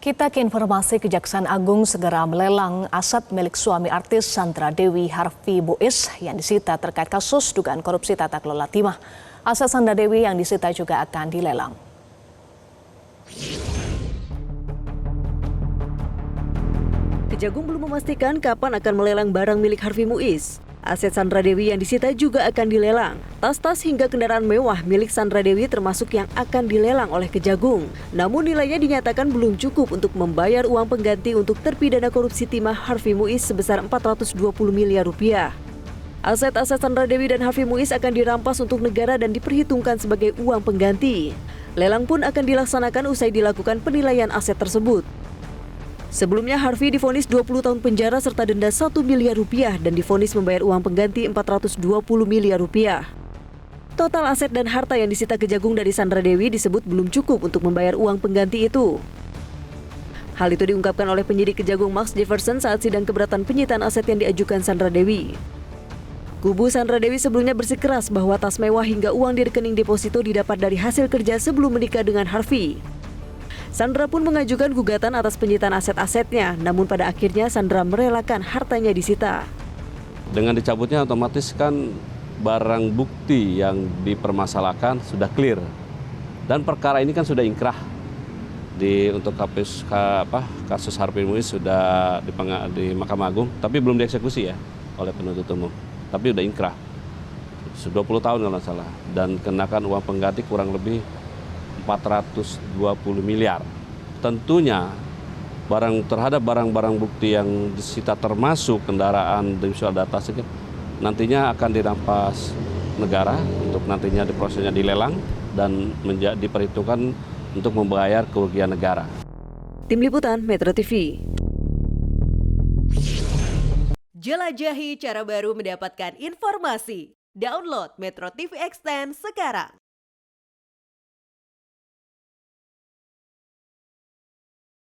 Kita ke informasi Kejaksaan Agung segera melelang aset milik suami artis Sandra Dewi Harvey Muiz yang disita terkait kasus dugaan korupsi tata kelola timah. Aset Sandra Dewi yang disita juga akan dilelang. Kejagung belum memastikan kapan akan melelang barang milik Harvey Muiz. Aset Sandra Dewi yang disita juga akan dilelang. Tas-tas hingga kendaraan mewah milik Sandra Dewi termasuk yang akan dilelang oleh Kejagung. Namun nilainya dinyatakan belum cukup untuk membayar uang pengganti untuk terpidana korupsi timah Harvey Muiz sebesar 420 miliar rupiah. Aset-aset Sandra Dewi dan Harvey Muiz akan dirampas untuk negara dan diperhitungkan sebagai uang pengganti. Lelang pun akan dilaksanakan usai dilakukan penilaian aset tersebut. Sebelumnya Harvey divonis 20 tahun penjara serta denda 1 miliar rupiah dan divonis membayar uang pengganti 420 miliar rupiah. Total aset dan harta yang disita Kejagung dari Sandra Dewi disebut belum cukup untuk membayar uang pengganti itu. Hal itu diungkapkan oleh penyidik Kejagung Max Jefferson saat sidang keberatan penyitaan aset yang diajukan Sandra Dewi. Kubu Sandra Dewi sebelumnya bersikeras bahwa tas mewah hingga uang di rekening deposito didapat dari hasil kerja sebelum menikah dengan Harvey. Sandra pun mengajukan gugatan atas penyitaan aset-asetnya, namun pada akhirnya Sandra merelakan hartanya disita. Dengan dicabutnya otomatis kan barang bukti yang dipermasalahkan sudah clear. Dan perkara ini kan sudah ingkrah. Untuk kasus Harvey Muiz sudah di Mahkamah Agung, tapi belum dieksekusi ya oleh penuntut umum. Tapi sudah ingkrah. 20 tahun kalau nggak salah. Dan kenakan uang pengganti kurang lebih 420 miliar. Tentunya terhadap barang-barang bukti yang disita termasuk kendaraan dan visual data nantinya akan dirampas negara untuk nantinya prosesnya dilelang dan diperhitungkan untuk membayar kerugian negara. Tim Liputan Metro TV. Jelajahi cara baru mendapatkan informasi. Download Metro TV Extend sekarang.